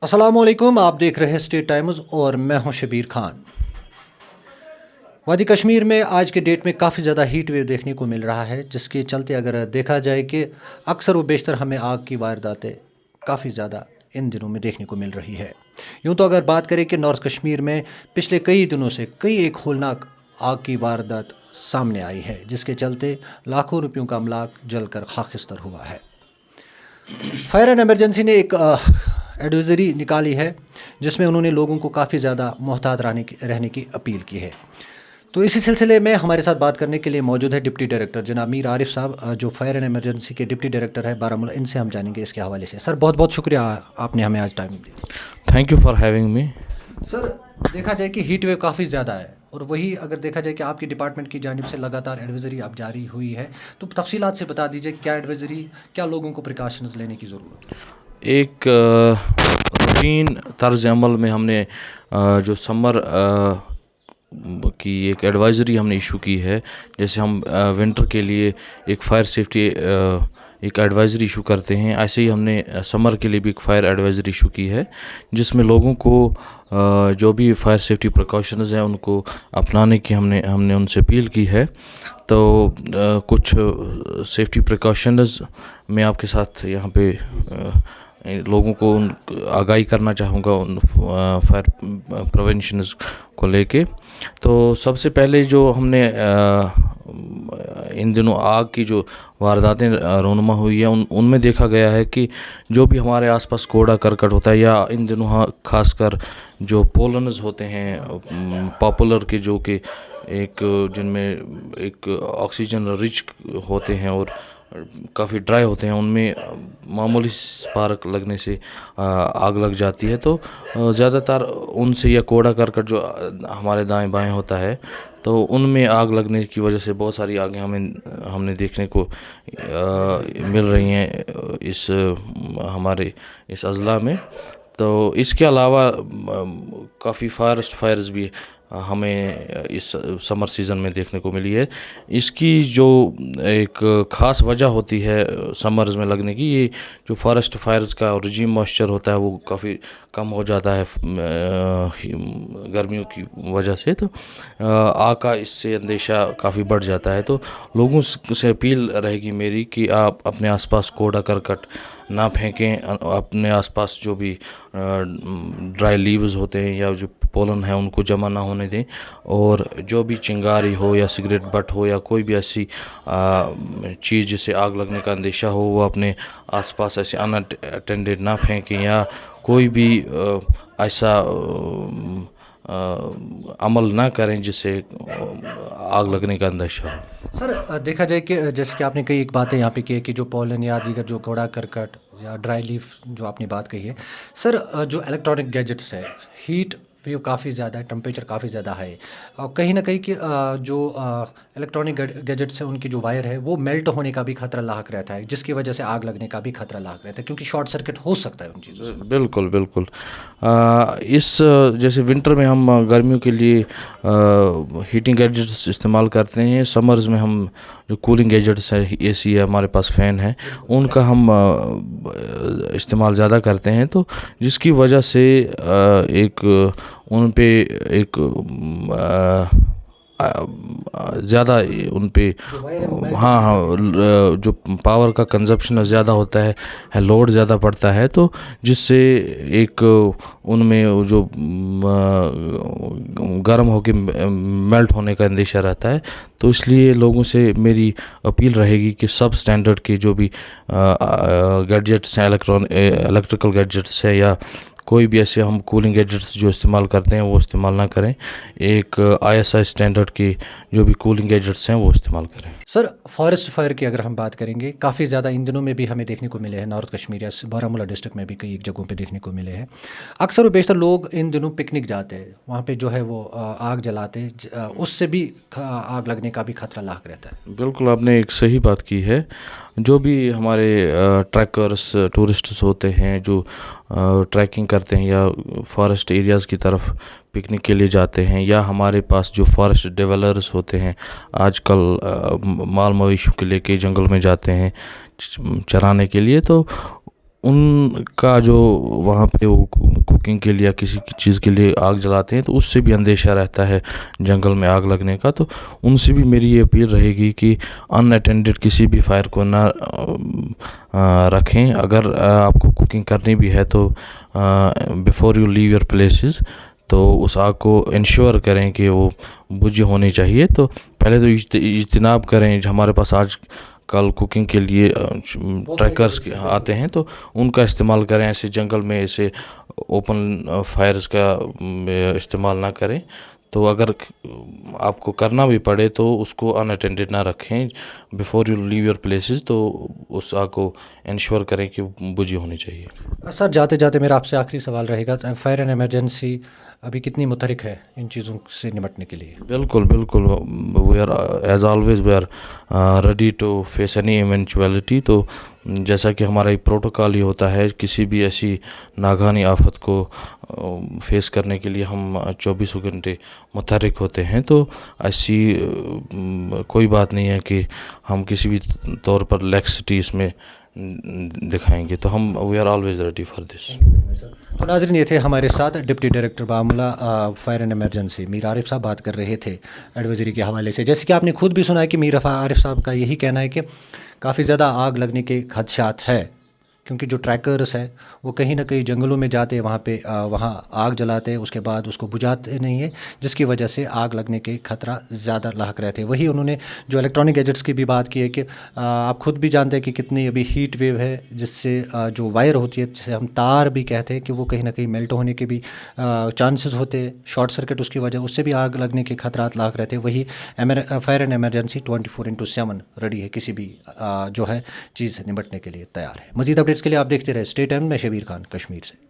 अस्सलामुअलैकुम, आप देख रहे हैं स्टेट टाइम्स और मैं हूं शबीर खान। वादी कश्मीर में आज के डेट में काफ़ी ज़्यादा हीट वेव देखने को मिल रहा है, जिसके चलते अगर देखा जाए कि अक्सर व बेशतर हमें आग की वारदातें काफ़ी ज़्यादा इन दिनों में देखने को मिल रही है। यूँ तो अगर बात करें कि नॉर्थ कश्मीर में पिछले कई दिनों से कई एक होलनाक आग की वारदात सामने आई है, जिसके चलते लाखों रुपयों का अमलाक जलकर खाकिस्तर हुआ है। फायर एंड एमरजेंसी ने एक एडवाइजरी निकाली है, जिसमें उन्होंने लोगों को काफ़ी ज़्यादा मोहतात रहने की अपील की है। तो इसी सिलसिले में हमारे साथ बात करने के लिए मौजूद है डिप्टी डायरेक्टर जनाब मीर आरिफ साहब, जो फायर एंड एमरजेंसी के डिप्टी डायरेक्टर है बारामूला। इनसे हम जानेंगे इसके हवाले से। सर, बहुत बहुत शुक्रिया, आपने हमें आज टाइम दिया। Thank you for having me. Sir, देखा जाए कि हीट वेव काफ़ी ज़्यादा है, और वही अगर देखा जाए कि आपकी डिपार्टमेंट की जानिब से लगातार एडवाइजरी अब जारी हुई है, तो तफसीलात से बता दीजिए क्या एडवाइजरी, क्या लोगों को प्रिकॉशंस लेने की ज़रूरत है। एक रूटीन तर्ज अमल में हमने जो समर की एक एडवाइज़री हमने इशू की है। जैसे हम विंटर के लिए एक फायर सेफ्टी एक एडवाइज़री इशू करते हैं, ऐसे ही हमने समर के लिए भी एक फ़ायर एडवाइज़री इशू की है, जिसमें लोगों को जो भी फायर सेफ्टी प्रिकॉशंस हैं उनको अपनाने की हमने उनसे अपील की है। तो कुछ सेफ्टी प्रिकॉशंस मैं आपके साथ यहाँ पे लोगों को आगाही करना चाहूँगा उन फायर प्रिवेंशन को लेके। तो सबसे पहले जो हमने इन दिनों आग की जो वारदातें रोनुमा हुई है उनमें देखा गया है कि जो भी हमारे आसपास कूड़ा करकट होता है, या इन दिनों खासकर जो पोलन्स होते हैं पॉपुलर के, जो कि एक जिनमें एक ऑक्सीजन रिच होते हैं और काफ़ी ड्राई होते हैं, उनमें मामूली स्पार्क लगने से आग लग जाती है। तो ज़्यादातर उनसे या कूड़ा करकट जो हमारे दाएं बाएं होता है, तो उनमें आग लगने की वजह से बहुत सारी आगें हमने देखने को मिल रही हैं हमारे इस अज़ला में। तो इसके अलावा काफ़ी फॉरेस्ट फायर्स भी हमें इस समर सीज़न में देखने को मिली है। इसकी जो एक ख़ास वजह होती है समर्स में लगने की, ये जो फॉरेस्ट फायर्स का रिजीम मॉइस्चर होता है वो काफ़ी कम हो जाता है गर्मियों की वजह से। तो आग का इससे अंदेशा काफ़ी बढ़ जाता है। तो लोगों से अपील रहेगी मेरी कि आप अपने आसपास कूड़ा करकट ना फेंकें, अपने आसपास जो भी ड्राई लीव्स होते हैं या जो पोलन है उनको जमा ना होने दें, और जो भी चिंगारी हो या सिगरेट बट हो या कोई भी ऐसी चीज़ जिससे आग लगने का अंदेशा हो, वो अपने आसपास ऐसे अनअटेंडेड ना फेंकें, या कोई भी ऐसा अमल ना करें जिससे आग लगने का अंदेशा हो। सर, देखा जाए कि जैसे कि आपने कई एक बातें यहाँ पे की है कि जो पोलन या दीगर जो कूड़ा करकट या ड्राई लीफ जो आपने बात कही है, सर जो इलेक्ट्रॉनिक गैजेट्स है, हीट वेव काफ़ी ज़्यादा है, टेम्परेचर काफ़ी ज़्यादा है, और कहीं ना कहीं कि जो इलेक्ट्रॉनिक गैजेट्स है उनकी जो वायर है वो मेल्ट होने का भी खतरा लाक रहता है, जिसकी वजह से आग लगने का भी खतरा लाक रहता है, क्योंकि शॉर्ट सर्किट हो सकता है उन चीज़ों से। बिल्कुल बिल्कुल। इस जैसे विंटर में हम गर्मियों के लिए हीटिंग गैजेट्स इस्तेमाल करते हैं, समर्स में हम जो कूलिंग गैजेट्स है, एसी है, हमारे पास फ़ैन है, उनका हम इस्तेमाल ज़्यादा करते हैं। तो जिसकी वजह से एक उन पे एक ज़्यादा उन पे हाँ जो पावर का कंजप्शन ज़्यादा होता है लोड ज़्यादा पड़ता है, तो जिससे एक उनमें जो गर्म होके मेल्ट होने का अंदेशा रहता है। तो इसलिए लोगों से मेरी अपील रहेगी कि सब स्टैंडर्ड के जो भी गैजेट्स हैं, इलेक्ट्रिकल गैजेट्स हैं, या कोई भी ऐसे हम कूलिंग गैजेट्स जो इस्तेमाल करते हैं वो इस्तेमाल ना करें। एक ISI स्टैंडर्ड की जो भी कूलिंग गैजेट्स हैं वो इस्तेमाल करें। सर, फॉरेस्ट फायर की अगर हम बात करेंगे, काफ़ी ज़्यादा इन दिनों में भी हमें देखने को मिले हैं, नॉर्थ कश्मीर या बारामूला डिस्ट्रिक्ट में भी कई एक जगहों पे देखने को मिले हैं। अक्सर और बेशतर लोग इन दिनों पिकनिक जाते हैं, वहाँ पे जो है वो आग जलाते हैं, उससे भी आग लगने का भी खतरा लाक रहता है। बिल्कुल, आपने एक सही बात की है। जो भी हमारे ट्रैकर्स टूरिस्ट्स होते हैं जो ट्रैकिंग करते हैं या फॉरेस्ट एरियाज़ की तरफ पिकनिक के लिए जाते हैं, या हमारे पास जो फॉरेस्ट डेवलपर्स होते हैं आजकल माल मवेशियों के लेके जंगल में जाते हैं चराने के लिए, तो उनका जो वहाँ पे वो कुकिंग के लिए या किसी की चीज़ के लिए आग जलाते हैं तो उससे भी अंदेशा रहता है जंगल में आग लगने का। तो उनसे भी मेरी ये अपील रहेगी कि अनअटेंडेड किसी भी फायर को ना रखें। अगर आपको कुकिंग करनी भी है तो before you leave your places तो उस आग को इंश्योर करें कि वो बुझी होनी चाहिए। तो पहले तो इज्तिनाब करें। हमारे पास आज कल कुकिंग के लिए ट्रैकर्स आते हैं तो उनका इस्तेमाल करें। ऐसे जंगल में ऐसे ओपन फायर्स का इस्तेमाल ना करें। तो अगर आपको करना भी पड़े तो उसको अनअटेंडेड ना रखें before you leave your places. तो उस आग को इंश्योर करें कि बुझी होनी चाहिए। सर जाते जाते मेरा आपसे आखिरी सवाल रहेगा, फायर एंड इमरजेंसी अभी कितनी मुतहरिक है इन चीज़ों से निपटने के लिए? बिल्कुल बिल्कुल, we are as always we are ready to face any eventuality. तो जैसा कि हमारा एक प्रोटोकॉल ही होता है, किसी भी ऐसी नागानी आफत को फेस करने के लिए हम 24 घंटे मुतहरिक होते हैं। तो ऐसी कोई बात नहीं है कि हम किसी भी तौर पर लैक्सिटी इसमें दिखाएंगे। तो हम we are always ready for this. तो नाज़रीन, ये थे हमारे साथ deputy director Baramulla fire and emergency Mir Arif साहब बात कर रहे थे एडवाइजरी के हवाले से। जैसे कि आपने खुद भी सुना है कि मीर आरिफ साहब का यही कहना है कि काफ़ी ज़्यादा आग लगने के खदशात है, क्योंकि जो ट्रैकर्स है वो कहीं ना कहीं जंगलों में जाते हैं, वहाँ आग जलाते हैं, उसके बाद उसको बुझाते नहीं है, जिसकी वजह से आग लगने के खतरा ज़्यादा लाक रहते हैं। वही उन्होंने जो इलेक्ट्रॉनिक गैजेट्स की भी बात की है कि आप खुद भी जानते हैं कि कितनी अभी हीट वेव है, जिससे जो वायर होती है, जिसे हम तार भी कहते हैं, कि वो कहीं ना कहीं मेल्ट होने के भी चांसेस होते हैं, शॉर्ट सर्किट उसकी वजह, उससे भी आग लगने के खतरात लाक रहते हैं। वही फायर एंड एमरजेंसी 24/7 रेडी है, किसी भी जो है चीज़ से निपटने के लिए तैयार है। मज़ीद अपडेट्स के लिए आप देखते रहे स्टे टाइम में। शबीर खान, कश्मीर से।